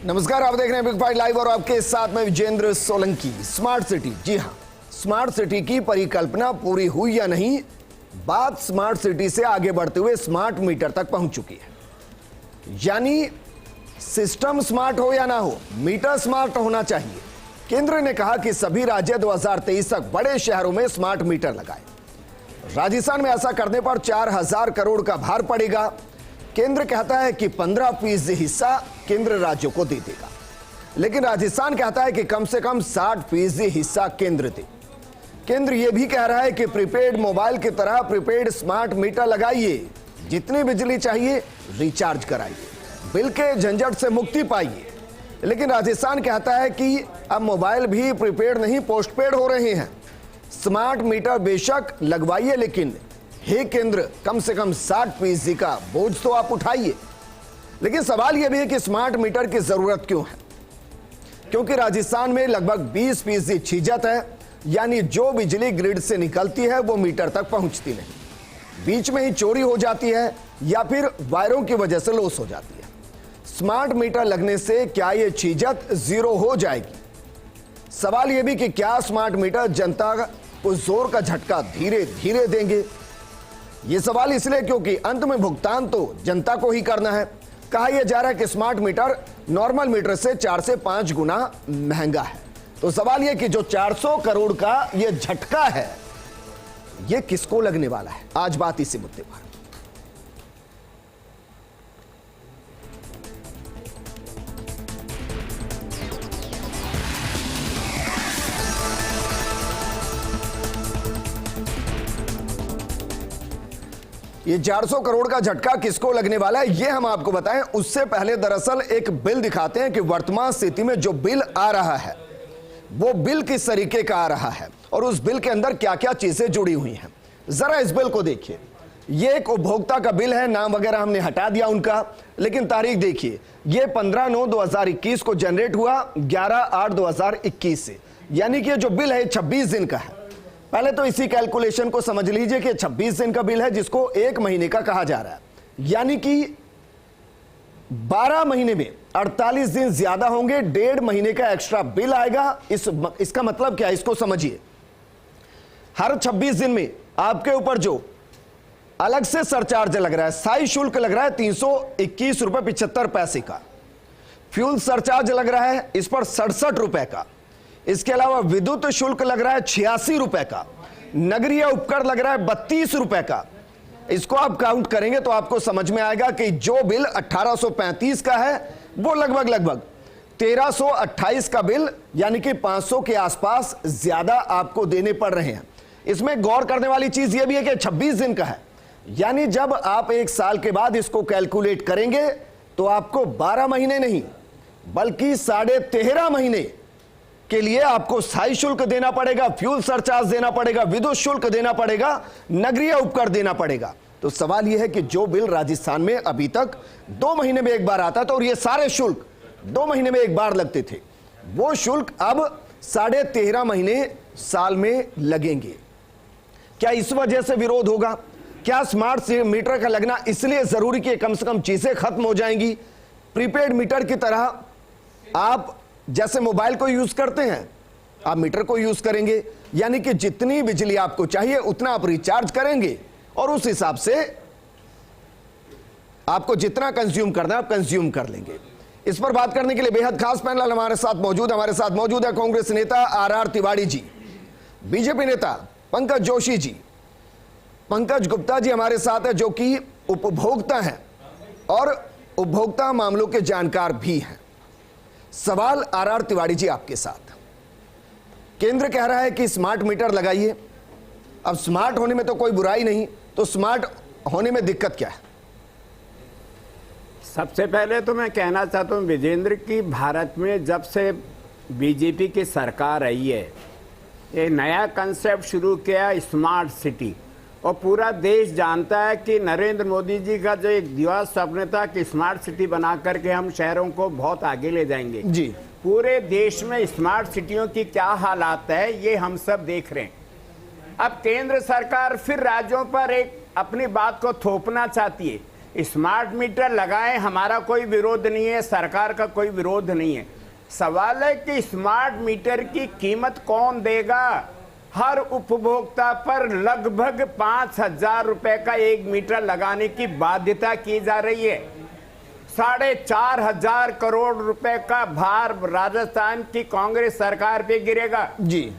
नमस्कार, आप देख रहे हैं बिग फाइट लाइव और आपके साथ में विजेंद्र सोलंकी। स्मार्ट सिटी, जी हां, स्मार्ट सिटी की परिकल्पना पूरी हुई या नहीं, बात स्मार्ट सिटी से आगे बढ़ते हुए स्मार्ट मीटर तक पहुंच चुकी है। यानी सिस्टम स्मार्ट हो या ना हो, मीटर स्मार्ट होना चाहिए। केंद्र ने कहा कि सभी राज्य 2023 तक बड़े शहरों में स्मार्ट मीटर लगाए। राजस्थान में ऐसा करने पर 4000 करोड़ का भार पड़ेगा। केंद्र कहता है कि 15% हिस्सा केंद्र राज्यों को दे देगा, लेकिन राजस्थान कहता है कि कम से कम 60% हिस्सा केंद्र दे। केंद्र यह भी कह रहा है कि प्रीपेड मोबाइल की तरह प्रीपेड स्मार्ट मीटर लगाइए, जितनी बिजली चाहिए रिचार्ज कराइए, बिल के झंझट से मुक्ति पाइए। लेकिन राजस्थान कहता है कि अब मोबाइल भी प्रीपेड नहीं पोस्टपेड हो रहे हैं। स्मार्ट मीटर बेशक लगवाइए, लेकिन हे केंद्र, कम से कम 60% का बोझ तो आप उठाइए। लेकिन सवाल यह भी है कि स्मार्ट मीटर की जरूरत क्यों है? क्योंकि राजस्थान में लगभग 20% छीजत है, यानी जो बिजली ग्रिड से निकलती है वो मीटर तक पहुंचती नहीं, बीच में ही चोरी हो जाती है या फिर वायरों की वजह से लॉस हो जाती है। स्मार्ट मीटर लगने से क्या यह छीजत जीरो हो जाएगी? सवाल यह भी कि क्या स्मार्ट मीटर जनता को जोर का झटका धीरे धीरे देंगे? यह सवाल इसलिए क्योंकि अंत में भुगतान तो जनता को ही करना है। कहा यह जा रहा है कि स्मार्ट मीटर नॉर्मल मीटर से 4 से 5 गुना महंगा है। तो सवाल यह कि जो 400 करोड़ का यह झटका है, यह किसको लगने वाला है? आज बात इसी मुद्दे पर। ये 400 करोड़ का झटका किसको लगने वाला है, ये हम आपको बताएं। उससे पहले दरअसल एक बिल दिखाते हैं कि वर्तमान स्थिति में जो बिल आ रहा है वो बिल किस तरीके का आ रहा है और उस बिल के अंदर क्या क्या चीजें जुड़ी हुई हैं। जरा इस बिल को देखिए। ये एक उपभोक्ता का बिल है, नाम वगैरह हमने हटा दिया उनका, लेकिन तारीख देखिए, ये 15/9/2021 को जनरेट हुआ 11/8/2021 से, यानी कि जो बिल है 26 दिन का है। पहले तो इसी कैलकुलेशन को समझ लीजिए कि 26 दिन का बिल है, जिसको 1 महीने का कहा जा रहा है, यानी कि 12 महीने में 48 दिन ज्यादा होंगे, 1.5 महीने का एक्स्ट्रा बिल आएगा। इसका मतलब क्या है, इसको समझिए। हर 26 दिन में आपके ऊपर जो अलग से सरचार्ज लग रहा है, स्थायी शुल्क लग रहा है 321 रुपए 75 पैसे का, फ्यूल सरचार्ज लग रहा है इस पर 67 रुपए का, इसके अलावा विद्युत शुल्क लग रहा है 86 रुपए का, नगरीय उपकर लग रहा है 32 रुपए का। इसको आप काउंट करेंगे तो आपको समझ में आएगा कि जो बिल 1835 का है वो लगभग 1328 का बिल, यानी कि 500 के आसपास ज्यादा आपको देने पड़ रहे हैं। इसमें गौर करने वाली चीज यह भी है कि 26 दिन का है, यानी जब आप 1 साल के बाद इसको कैलकुलेट करेंगे तो आपको 12 महीने नहीं बल्कि 13.5 महीने के लिए आपको स्थायी शुल्क देना पड़ेगा, फ्यूल सरचार्ज देना पड़ेगा, विद्युत शुल्क देना पड़ेगा, नगरीय उपकर देना पड़ेगा। तो सवाल यह है कि जो बिल राजस्थान में अभी तक 2 महीने में एक बार आता था और ये सारे शुल्क 2 महीने में एक बार लगते थे, वो शुल्क अब 13.5 महीने साल में लगेंगे। क्या इस वजह से विरोध होगा? क्या स्मार्ट मीटर का लगना इसलिए जरूरी कि कम से कम चीजें खत्म हो जाएंगी? प्रीपेड मीटर की तरह आप जैसे मोबाइल को यूज करते हैं, आप मीटर को यूज करेंगे, यानी कि जितनी बिजली आपको चाहिए उतना आप रिचार्ज करेंगे और उस हिसाब से आपको जितना कंज्यूम करना है आप कंज्यूम कर लेंगे। इस पर बात करने के लिए बेहद खास पैनल हमारे साथ मौजूद है कांग्रेस नेता आर तिवारी जी, बीजेपी नेता पंकज जोशी जी, पंकज गुप्ता जी हमारे साथ है जो कि उपभोक्ता हैं और उपभोक्ता मामलों के जानकार भी हैं। सवाल आर तिवारी जी आपके साथ। केंद्र कह रहा है कि स्मार्ट मीटर लगाइए। अब स्मार्ट होने में तो कोई बुराई नहीं, तो स्मार्ट होने में दिक्कत क्या है? सबसे पहले तो मैं कहना चाहता हूं विजेंद्र की, भारत में जब से बीजेपी की सरकार आई है, ये नया कंसेप्ट शुरू किया स्मार्ट सिटी, और पूरा देश जानता है कि नरेंद्र मोदी जी का जो एक दिवा स्वप्न था कि स्मार्ट सिटी बना करके हम शहरों को बहुत आगे ले जाएंगे जी। पूरे देश में स्मार्ट सिटियों की क्या हालात है ये हम सब देख रहे हैं। अब केंद्र सरकार फिर राज्यों पर एक अपनी बात को थोपना चाहती है स्मार्ट मीटर लगाएं, हमारा कोई विरोध नहीं है, सरकार का कोई विरोध नहीं है। सवाल है कि स्मार्ट मीटर की कीमत कौन देगा? हर उपभोक्ता पर लगभग 5,000 रुपए का एक मीटर लगाने की बाध्यता की जा रही है। 4,500 करोड़ रुपए का भार राजस्थान की कांग्रेस सरकार पे गिरेगा जी।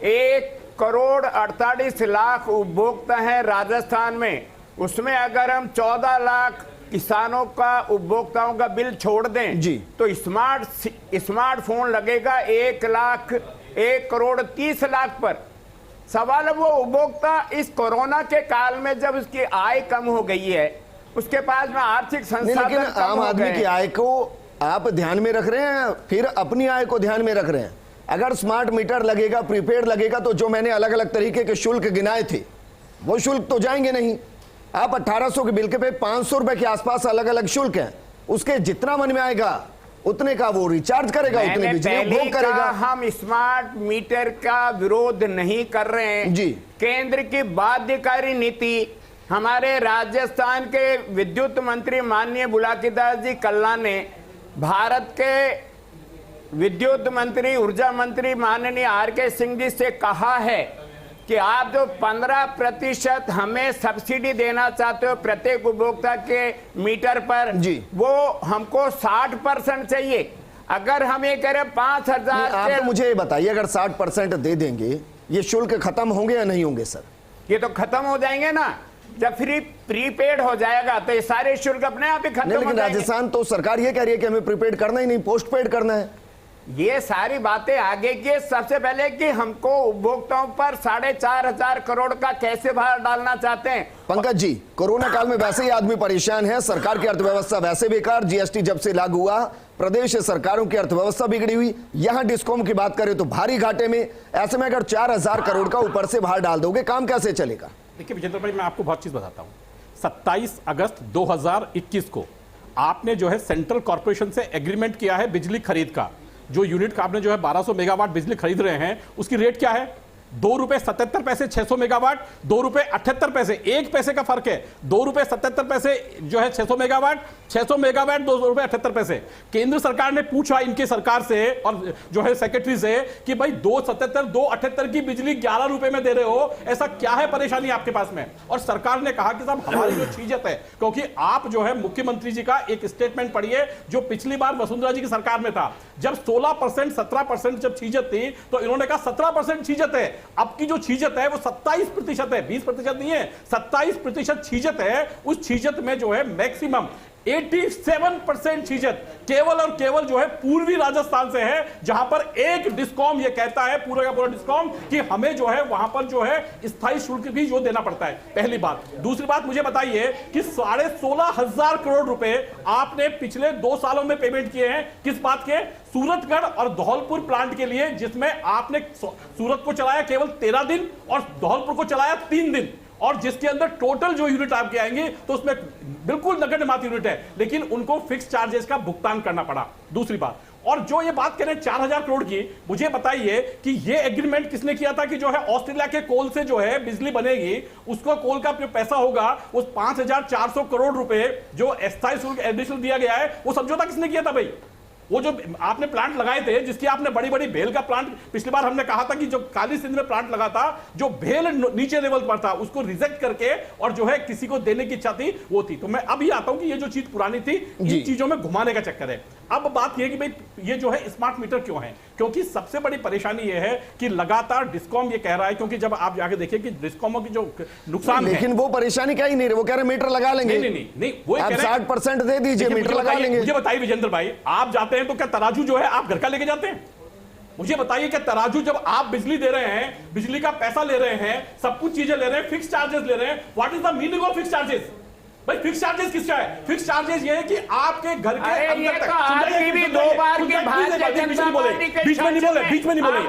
1,48,00,000 उपभोक्ता हैं राजस्थान में, उसमें अगर हम 14 लाख किसानों का उपभोक्ताओं का बिल छोड़ दें जी, तो स्मार्टफोन लगेगा 1,30,00,000 पर। सवाल है वो उपभोक्ता इस कोरोना के काल में जब उसकी आय कम हो गई है, उसके पास में आर्थिक संसाधन लेकिन कम आम हो आदमी गए की आय को आप ध्यान में रख रहे हैं, फिर अपनी आय को ध्यान में रख रहे हैं। अगर स्मार्ट मीटर लगेगा, प्रीपेड लगेगा, तो जो मैंने अलग अलग तरीके के शुल्क गिनाए थे वो शुल्क तो जाएंगे नहीं। आप 1800 के बिल के पे 500 रुपए के आसपास अलग अलग शुल्क हैं, उसके जितना मन में आएगा उतने का वो रिचार्ज करेगा, उतने बिजली उपभोग करेगा। हम स्मार्ट मीटर का विरोध नहीं कर रहे हैं जी। केंद्र की बाध्यकारी नीति, हमारे राजस्थान के विद्युत मंत्री माननीय बुलाकीदास जी कल्ला ने भारत के विद्युत मंत्री, ऊर्जा मंत्री माननीय आर.के. सिंह जी से कहा है कि आप जो 15% हमें सब्सिडी देना चाहते हो प्रत्येक उपभोक्ता के मीटर पर जी, वो हमको 60% चाहिए। अगर हम ये करें 5,000 आप तो मुझे बताइए, अगर 60% दे देंगे ये शुल्क खत्म होंगे या नहीं होंगे सर? ये तो खत्म हो जाएंगे ना, जब प्रीपेड हो जाएगा तो ये सारे शुल्क अपने आप ही खत्म हो लेकिन जाएंगे। राजस्थान तो सरकार ये कह रही है कि हमें प्रीपेड करना ही नहीं, पोस्ट पेड करना है। ये सारी बातें आगे की। सबसे पहले कि हमको उपभोक्ताओं पर 4,500 करोड़ का कैसे भार डालना चाहते हैं। पंकज जी, कोरोना काल में वैसे ही आदमी परेशान है, सरकार की अर्थव्यवस्था वैसे बेकार, जीएसटी जब से लागू हुआ प्रदेश सरकारों की अर्थव्यवस्था बिगड़ी हुई, यहां डिस्कॉम की बात करें तो भारी घाटे में। ऐसे में अगर 4,000 करोड़ का ऊपर से भार डाल दोगे, काम कैसे चलेगा? देखिए विजेंद्र भाई, मैं आपको बहुत चीज बताता हूं। 27 अगस्त 2021 को आपने जो है सेंट्रल कॉर्पोरेशन से एग्रीमेंट किया है बिजली खरीद का। जो यूनिट का आपने जो है 1200 मेगावाट बिजली खरीद रहे हैं, उसकी रेट क्या है? ₹2.77 600 मेगावाट, ₹2.78, 1 पैसे का फर्क है। ₹2.77 जो है 600 मेगावाट, 600 मेगावाट ₹2.78। केंद्र सरकार ने पूछा इनके सरकार से और जो है सेक्रेटरी से कि भाई 2.78 की बिजली ₹11 में दे रहे हो, ऐसा क्या है परेशानी आपके पास में? और सरकार ने कहा कि साहब हमारी जो चीजत है, क्योंकि आप जो है मुख्यमंत्री जी का एक स्टेटमेंट पढ़िए जो पिछली बार वसुंधरा जी की सरकार में था, जब 16% 17% जब चीजत थी तो इन्होंने कहा 17% चीजत है। अब की जो छीजत है वो 27% है, 20% नहीं है, 27% छीजत है। उस छीजत में जो है मैक्सिमम 87% छीजत केवल और केवल जो है पूर्वी राजस्थान से है, जहां पर एक डिस्कॉम ये कहता है, पूरा का पूरा डिस्कॉम, कि हमें जो है वहां पर जो है स्थायी शुल्क भी जो देना पड़ता है। पहली बात। दूसरी बात, मुझे बताइए कि 16,500 करोड़ रुपए आपने पिछले 2 सालों में पेमेंट किए हैं। किस बात के? सूरतगढ़ और धौलपुर प्लांट के लिए, जिसमें आपने सूरत को चलाया केवल 13 दिन और धौलपुर को चलाया 3 दिन, और जिसके अंदर टोटल जो यूनिट आपके आएंगे तो उसमें बिल्कुल नगण्य मात्र यूनिट है, लेकिन उनको फिक्स चार्जेस का भुगतान करना पड़ा। दूसरी बात, और जो ये बात करें 4,000 करोड़ की, मुझे बताइए कि ये एग्रीमेंट किसने किया था कि जो है ऑस्ट्रेलिया के कोल से जो है बिजली बनेगी, उसको कोल का जो पैसा होगा उस 5,400 करोड़ रुपए जो अस्थायी शुल्क एडिशनल दिया गया है, वो समझौता किसने किया था भाई? वो जो आपने प्लांट लगाए थे, जिसकी आपने बड़ी बड़ी भेल का प्लांट, पिछली बार हमने कहा था कि जो काली सिंध में प्लांट लगा था, जो भेल नीचे लेवल पर था उसको रिजेक्ट करके और जो है किसी को देने की इच्छा थी वो थी। तो मैं अभी आता हूं कि ये जो चीज पुरानी थी, इन चीजों में घुमाने का चक्कर है। अब बात ये कि भाई ये जो है स्मार्ट मीटर क्यों है? क्योंकि सबसे बड़ी परेशानी ये है कि लगातार डिस्कॉम ये कह रहा है, क्योंकि जब आप जाके देखिए कि डिस्कॉमों की जो नुकसान है, लेकिन वो परेशानी क्या ही नहीं, वो कह रहे मीटर लगा लेंगे। नहीं, वो आप 60% दे दीजिए, मीटर लगा लेंगे। मुझे बताइए विजेंद्र भाई, आप जाते हैं तो क्या तराजू जो है आप घर का लेके जाते हैं? मुझे बताइए कि तराजू, जब आप बिजली दे रहे हैं, बिजली का पैसा ले रहे हैं, सब कुछ चीजें ले रहे हैं, फिक्स चार्जेस ले रहे हैं, what is the meaning of fix charges? भाई फिक्स चार्जेस किसका है? फिक्स चार्जेस ये है कि आपके घर के अंदर तक। भी 2 बार की बीच में नहीं बोले, देखिए बीच में नहीं बोले, बीच में नहीं बोले।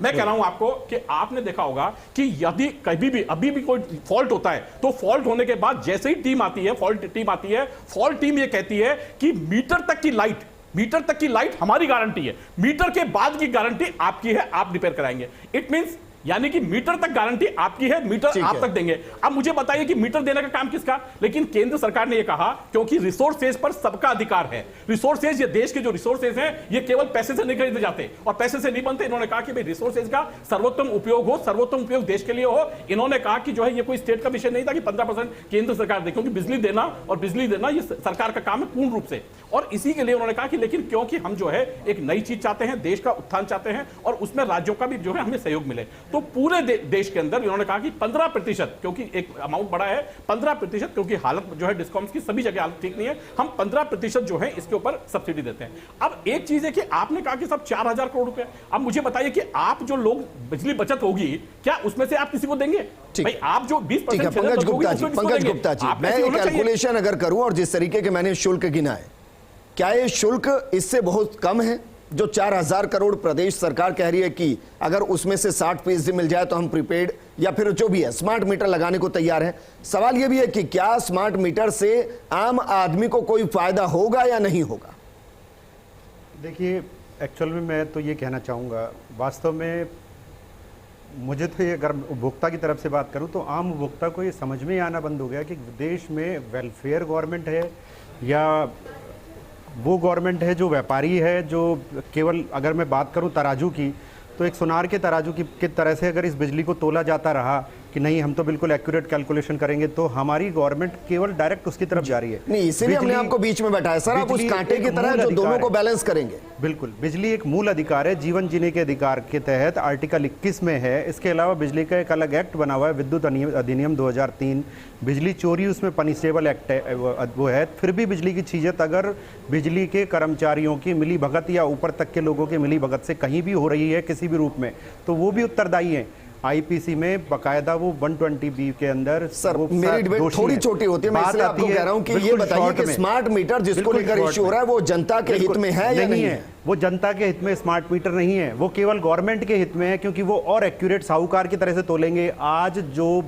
मैं कह रहा हूं आपको कि आपने देखा होगा कि यदि कभी भी अभी भी कोई फॉल्ट होता है तो फॉल्ट होने के बाद जैसे ही टीम आती है, फॉल्ट टीम आती है, फॉल्ट टीम ये कहती है कि मीटर तक की लाइट हमारी गारंटी है, मीटर के बाद की गारंटी आपकी है, आप रिपेयर कराएंगे। इट मींस यानी कि मीटर तक गारंटी आपकी है, मीटर आप तक देंगे। अब मुझे बताइए कि मीटर देने का काम किसका? लेकिन केंद्र सरकार ने यह कहा क्योंकि रिसोर्सेज पर सबका अधिकार है। रिसोर्सेज, ये देश के जो रिसोर्सेज हैं, ये केवल पैसे से नहीं खरीदे जाते और पैसे से नहीं बनते। इन्होंने कहा कि भाई रिसोर्सेज का सर्वोत्तम उपयोग हो, सर्वोत्तम उपयोग देश के लिए हो। इन्होंने कहा कि जो है ये कोई स्टेट का विषय नहीं था कि 15% केंद्र सरकार दे, क्योंकि बिजली देना और बिजली देना ये सरकार का काम है पूर्ण रूप से। और इसी के लिए उन्होंने कहा कि लेकिन क्योंकि हम जो है एक नई चीज चाहते हैं, देश का उत्थान चाहते हैं और उसमें राज्यों का भी जो है हमें सहयोग मिले, तो पूरे देश के अंदर इन्होंने कहा कि 15%, क्योंकि एक अमाउंट बड़ा है 15%, क्योंकि हालत जो है डिस्कॉम्स की सभी जगह हालत ठीक नहीं है, हम 15% जो है इसके ऊपर सब्सिडी देते हैं। अब एक चीज है कि आपने कहा कि सब 4000 करोड़ रुपए, अब मुझे बताइए कि आप जो लोग बिजली बचत होगी, क्या उसमें से आप किसी को देंगे? भाई आप जो 20% पंकज गुप्ता जी, मैं एक कैलकुलेशन अगर करूं और जिस तरीके के मैंने शुल्क गिनाए, क्या ये शुल्क इससे बहुत कम है? जो 4000 करोड़ प्रदेश सरकार कह रही है कि अगर उसमें से 60% मिल जाए तो हम प्रीपेड या फिर जो भी है स्मार्ट मीटर लगाने को तैयार हैं। सवाल यह भी है कि क्या स्मार्ट मीटर से आम आदमी को कोई फायदा होगा या नहीं होगा? देखिए, एक्चुअल में मैं तो ये कहना चाहूँगा, वास्तव में मुझे तो ये, अगर उपभोक्ता की तरफ से बात करूँ तो आम उपभोक्ता को ये समझ में आना बंद हो गया कि देश में वेलफेयर गवर्नमेंट है या वो गवर्नमेंट है जो व्यापारी है, जो केवल, अगर मैं बात करूं तराजू की, तो एक सुनार के तराजू की तरह से अगर इस बिजली को तोला जाता रहा कि नहीं हम तो बिल्कुल एक्यूरेट कैलकुलेशन करेंगे, तो हमारी गवर्नमेंट केवल डायरेक्ट उसकी तरफ जा रही है। नहीं, इसीलिए हमने आपको बीच में बैठाया सर, आप उस कांटे की तरह जो दोनों को बैलेंस करेंगे। बिल्कुल, बिजली एक मूल अधिकार है, जीवन जीने के अधिकार के तहत आर्टिकल 21 में है। इसके अलावा बिजली का एक अलग एक्ट बना हुआ है, विद्युत अधिनियम 2003, बिजली चोरी उसमें पनिशेबल एक्ट है, वो है। फिर भी बिजली की चीज़त अगर बिजली के कर्मचारियों की मिली भगत या ऊपर तक के लोगों की मिली भगत से कहीं भी हो रही है किसी भी रूप में, तो वो भी उत्तरदायी है। आईपीसी में बकायदा वो 120B के अंदर। सर मेरी डिबेट थोड़ी छोटी होती है, मैं इसलिए आपको कह रहा हूं कि ये बताइए कि स्मार्ट मीटर जिसको लेकर इश्यू हो रहा है वो जनता के हित में है या नहीं है? वो जनता के हित में स्मार्ट मीटर नहीं है, वो केवल गवर्नमेंट के हित में है, क्योंकि वो और एक्यूरेट साहूकार की तरह से तोलेंगे। आज जो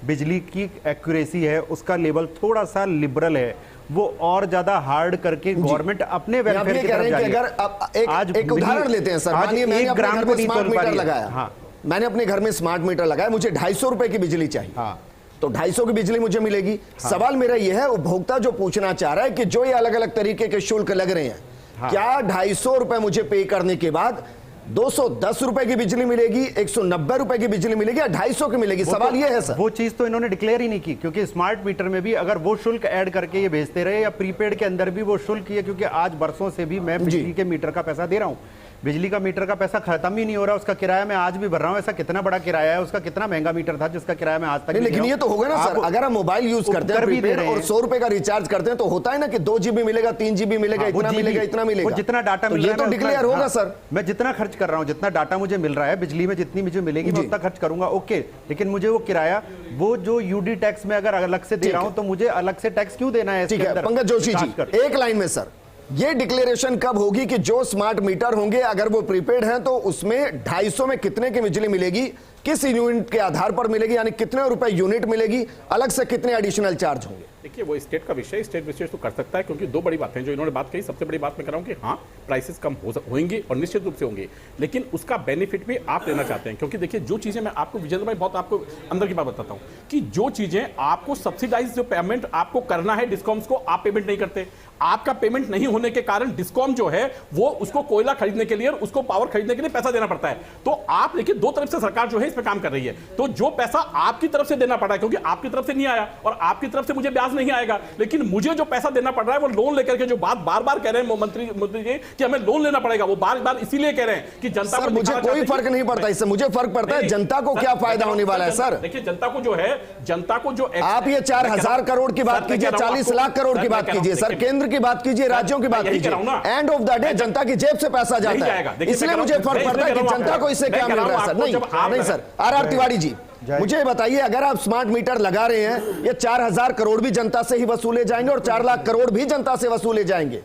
बिजली की एक्यूरेसी है उसका लेवल थोड़ा सा लिबरल है, वो और ज्यादा हार्ड करके गवर्नमेंट अपने वेलफेयर की तरफ जा रही है। आज एक उदाहरण लेते हैं सर, मानिए मैंने अपने घर में स्मार्ट मीटर लगाया। हाँ, मैंने अपने घर में स्मार्ट मीटर लगाया, मुझे 250 रुपए की बिजली चाहिए। हाँ, तो 250 की बिजली मुझे मिलेगी। हाँ, सवाल मेरा यह है, उपभोक्ता जो पूछना चाह रहा है कि जो ये अलग अलग तरीके के शुल्क लग रहे हैं, हाँ, क्या 250 रुपए मुझे पे करने के बाद 210 रुपए की बिजली मिलेगी, 190 रुपए की बिजली मिलेगी या 250 की मिलेगी? सवाल ये है सर। वो चीज तो इन्होंने डिक्लेयर ही नहीं की, क्योंकि स्मार्ट मीटर में भी अगर वो शुल्क ऐड करके ये भेजते रहे, या प्रीपेड के अंदर भी वो शुल्क है, क्योंकि आज बरसों से भी मैं बिजली के मीटर का पैसा दे रहा हूँ, बिजली का मीटर का पैसा खत्म ही नहीं हो रहा, उसका किराया मैं आज भी भर रहा हूं। ऐसा कितना बड़ा किराया है उसका, कितना महंगा मीटर था जिसका किराया मैं आज तक नहीं। लेकिन ये तो होगा ना सर, अगर हम मोबाइल यूज करते हैं प्रीपेड और 100 रुपए का रिचार्ज करते हैं तो होता है ना कि 2 GB मिलेगा, 3 GB मिलेगा, इतना मिलेगा, इतना मिलेगा, जितना डाटा मिल रहा है तो डिक्लेयर होगा सर। मैं जितना खर्च कर रहा हूँ, जितना डाटा मुझे मिल रहा है बिजली में, जितनी मुझे मिलेगी मैं उतना खर्च करूंगा, ओके। लेकिन मुझे वो किराया, वो जो यूडी टैक्स में अगर अलग से दे रहा हूं तो मुझे अलग से टैक्स क्यों देना है? ठीक है पंकज जोशी जी, एक लाइन में सर, ये डिक्लेरेशन कब होगी कि जो स्मार्ट मीटर होंगे अगर वो प्रीपेड हैं तो उसमें 250 में कितने की बिजली मिलेगी, किस यूनिट के आधार पर मिलेगी, यानी कितने रुपए यूनिट मिलेगी, अलग से कितने एडिशनल चार्ज होंगे? देखिए, वो स्टेट का विषय, स्टेट विशेष तो कर सकता है, क्योंकि दो बड़ी बातें जो इन्होंने बात कही, सबसे बड़ी बात मैं कर रहा हूं कि हाँ प्राइसेस कम होंगे और निश्चित रूप से होंगे, लेकिन उसका बेनिफिट भी आप लेना चाहते हैं। क्योंकि देखिए, जो चीजें मैं आपको विजेंद्र भाई बहुत आपको अंदर की बात बताता हूं कि जो चीजें आपको सब्सिडाइज, जो पेमेंट आपको करना है डिस्कॉम्स को, आप पेमेंट नहीं करते। आपका पेमेंट नहीं होने के कारण डिस्कॉम जो है वो उसको कोयला खरीदने के लिए और उसको पावर खरीदने के लिए पैसा देना पड़ता है। तो आप देखिए, दो तरफ से सरकार जो है इस पे काम कर रही है। तो जो पैसा आपकी तरफ से देना पड़ रहा है, क्योंकि आपकी तरफ से नहीं आया और आपकी तरफ से मुझे ब्याज नहीं आएगा, लेकिन मुझे जो पैसा देना पड़ रहा है वो लोन लेकर के, जो बात बार बार कह रहे हैं मंत्री जी कि हमें लोन लेना पड़ेगा, वो बार बार इसीलिए कह रहे हैं कि जनता को, मुझे कोई फर्क नहीं पड़ता इससे, मुझे फर्क पड़ता है जनता को क्या फायदा होने वाला है। सर देखिए, जनता को जो है, जनता को जो आप ये 4000 करोड़ की बात कीजिए, 40 लाख करोड़ की बात कीजिए सर, केंद्र की बात कीजिए, राज्यों की बात कीजिए, एंड ऑफ द डे जनता की जेब से पैसा जाता है। इसलिए मुझे फर्क पड़ता है कि जनता को इससे क्या मिल रहा है। सर नहीं सर, RR तिवारी जी मुझे बताइए, अगर आप स्मार्ट मीटर लगा रहे हैं, ये 4000 करोड़ भी जनता से ही वसूले जाएंगे और 4 लाख करोड़ भी जनता से वसूले जाएंगे,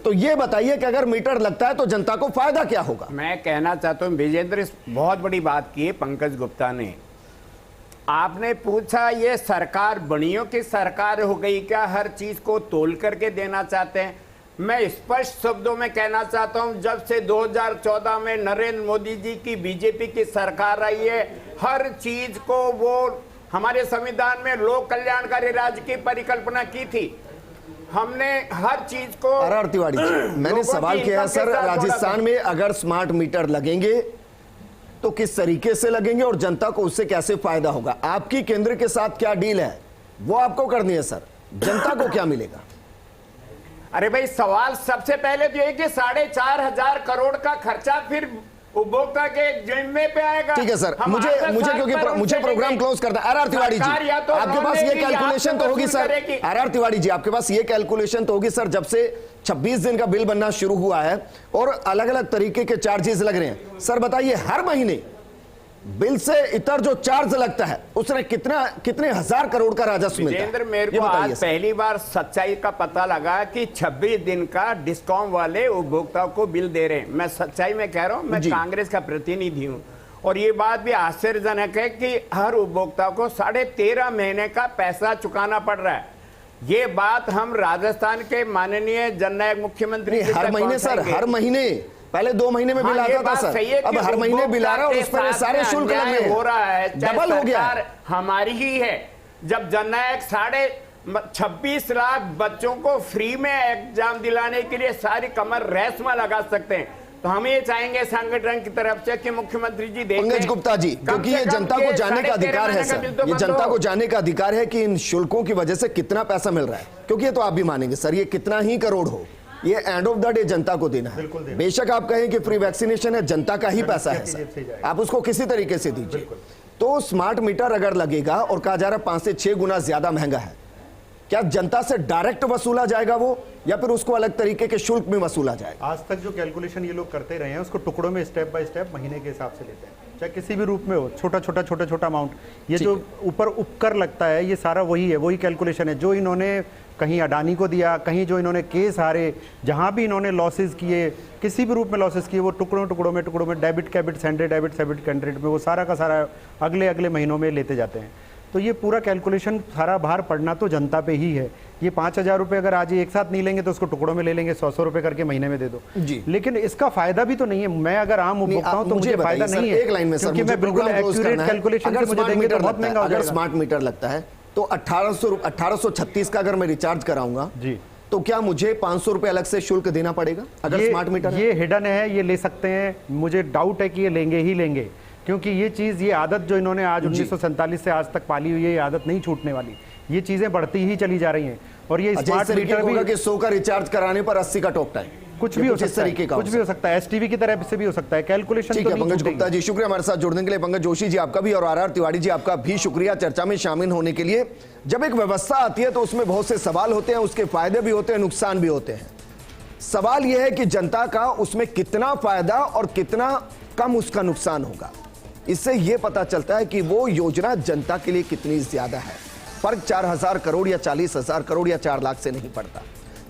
तो ये बताइए कि अगर मीटर लगता है तो जनता को फायदा क्या होगा? मैं कहना चाहता हूं, विजेंद्र बहुत बड़ी बात की है पंकज गुप्ता ने। आपने पूछा ये सरकार बनियों की सरकार हो गई क्या, हर चीज को तोल करके देना चाहते हैं? मैं स्पष्ट शब्दों में कहना चाहता हूं, जब से 2014 में नरेंद्र मोदी जी की बीजेपी की सरकार आई है, हर चीज को वो हमारे संविधान में लोक कल्याणकारी राज्य की परिकल्पना की थी। हमने हर चीज को आर तिवारी जी, मैंने सवाल किया है सर, राजस्थान में अगर स्मार्ट मीटर लगेंगे तो किस तरीके से लगेंगे और जनता को उससे कैसे फायदा होगा? आपकी केंद्र के साथ क्या डील है वो आपको करनी है सर, जनता को क्या मिलेगा? अरे भाई, सवाल सबसे पहले तो ये कि 4,500 करोड़ का खर्चा फिर उपभोक्ता के जिम्मे पे आएगा। ठीक है सर, मुझे क्योंकि मुझे प्रोग्राम क्लोज करना है। आर तिवारी जी, आपके पास ये कैलकुलेशन तो होगी सर, आर तिवारी जी आपके पास ये कैलकुलेशन तो होगी सर, जब से 26 दिन का बिल बनना शुरू हुआ है और अलग अलग तरीके के चार्जेस लग रहे हैं, सर बताइए हर महीने बिल से इतर जो चार्ज लगता है उसने कितने हजार करोड़ का राजस्व मिलता है? विजेंद्र, मेरे को आज पहली बार सच्चाई का पता लगा कि 26 दिन का डिस्कॉम वाले उपभोक्ताओं को बिल दे रहे हैं। मैं सच्चाई में कह रहा हूं, मैं कांग्रेस का प्रतिनिधि हूं और ये बात भी आश्चर्यजनक है कि हर उपभोक्ता को 13.5 महीने का पैसा चुकाना पड़ रहा है। ये बात हम राजस्थान के माननीय जननायक मुख्यमंत्री हर महीने सर, हर महीने, पहले 2 महीने में बिल आता था सर, अब हर महीने बिल आ रहा है और उस पर सारे शुल्क लग रहे हैं, हो रहा है, डबल हो गया। हमारी ही है। जब जननायक 26 लाख बच्चों को फ्री में एग्जाम दिलाने के लिए सारी कमर रेशमा लगा सकते हैं, तो हम ये चाहेंगे संगठन की तरफ से कि मुख्यमंत्री जी देखें। पंकज गुप्ता जी, क्योंकि ये जनता को जानने का अधिकार है सर, ये जनता को जानने का अधिकार है कि इन शुल्कों की वजह से कितना पैसा मिल रहा है, क्योंकि ये तो आप भी मानेंगे सर, ये कितना ही करोड़ हो, ये एंड ऑफ द डे जनता को देना है। बेशक आप कहें कि फ्री वैक्सीनेशन है, जनता का ही पैसा है सर, आप उसको किसी तरीके से दीजिए। तो स्मार्ट मीटर अगर लगेगा और कहा जा रहा है 5 से 6 गुना ज्यादा महंगा है, क्या जनता से डायरेक्ट वसूला जाएगा वो, या फिर उसको अलग तरीके के शुल्क में वसूला जाएगा? आज तक जो कैलकुलेशन ये लोग करते रहे हैं उसको टुकड़ों में स्टेप बाय स्टेप महीने के हिसाब से लेते हैं, चाहे किसी भी रूप में हो, छोटा अमाउंट। ये जो ऊपर उपकर लगता है ये सारा वही है, वही कैलकुलेशन है जो इन्होंने कहीं अडानी को दिया, कहीं जो इन्होंने केस हारे, जहां भी इन्होंने लॉसेस किए, किसी भी रूप में लॉसेस किए, वो टुकड़ों में डेबिट कैबिट सेंडर डेबिट सेबिट कैंडिडेट में वो सारा का सारा अगले महीनों में लेते जाते हैं। तो ये पूरा कैलकुलेशन सारा भार पड़ना तो जनता पे ही है। ये 5,000 रुपये अगर आज एक साथ नहीं लेंगे तो उसको टुकड़ों में ले लेंगे, 100 रुपये करके महीने में दे दो जी। लेकिन इसका फायदा भी तो नहीं है। मैं अगर आम उपभोक्ता हूं तो मुझे फायदा नहीं है, एक लाइन में सर, क्योंकि मैं बिल्कुल एक्यूरेट कैलकुलेशन से मुझे देंगे तो बहुत महंगा हो जाएगा। अगर स्मार्ट मीटर लगता है तो 1836 का अगर मैं रिचार्ज कराऊंगा जी, तो क्या मुझे 500 रुपए अलग से शुल्क देना पड़ेगा अगर स्मार्ट मीटर? ये हिडन है, ये ले सकते हैं। मुझे डाउट है कि ये लेंगे ही लेंगे, क्योंकि ये चीज, ये आदत जो इन्होंने आज 1947 से आज तक पाली हुई है, ये आदत नहीं छूटने वाली। ये चीजें बढ़ती ही चली जा रही हैं और ये स्मार्ट मीटर भी कि 100 का रिचार्ज कराने पर 80 का टॉक टाइम, कुछ भी हो सकता है, कुछ भी हो सकता है, एसटीवी की तरह से भी हो सकता है। कैलकुलेशन ठीक है। पंकज गुप्ता जी शुक्रिया हमारे साथ जुड़ने के लिए। पंकज जोशी जी आपका भी और आर तिवारी जी आपका भी शुक्रिया चर्चा में शामिल होने के लिए। जब एक व्यवस्था आती है तो उसमें बहुत से सवाल होते हैं, उसके फायदे भी होते हैं, नुकसान भी होते हैं। सवाल यह है कि जनता का उसमें कितना फायदा और कितना कम उसका नुकसान होगा। इससे यह पता चलता है कि वो योजना जनता के लिए कितनी ज्यादा है। फर्क 4,000 करोड़ या 40,000 करोड़ या 4 लाख से नहीं पड़ता,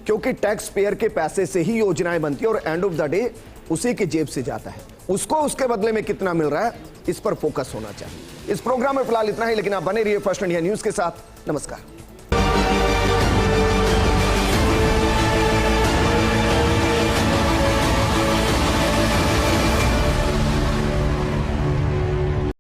क्योंकि टैक्स पेयर के पैसे से ही योजनाएं बनती है और एंड ऑफ द डे उसी की जेब से जाता है। उसको उसके बदले में कितना मिल रहा है, इस पर फोकस होना चाहिए। इस प्रोग्राम में फिलहाल इतना ही, लेकिन आप बने रहिए फर्स्ट इंडिया न्यूज के साथ। नमस्कार।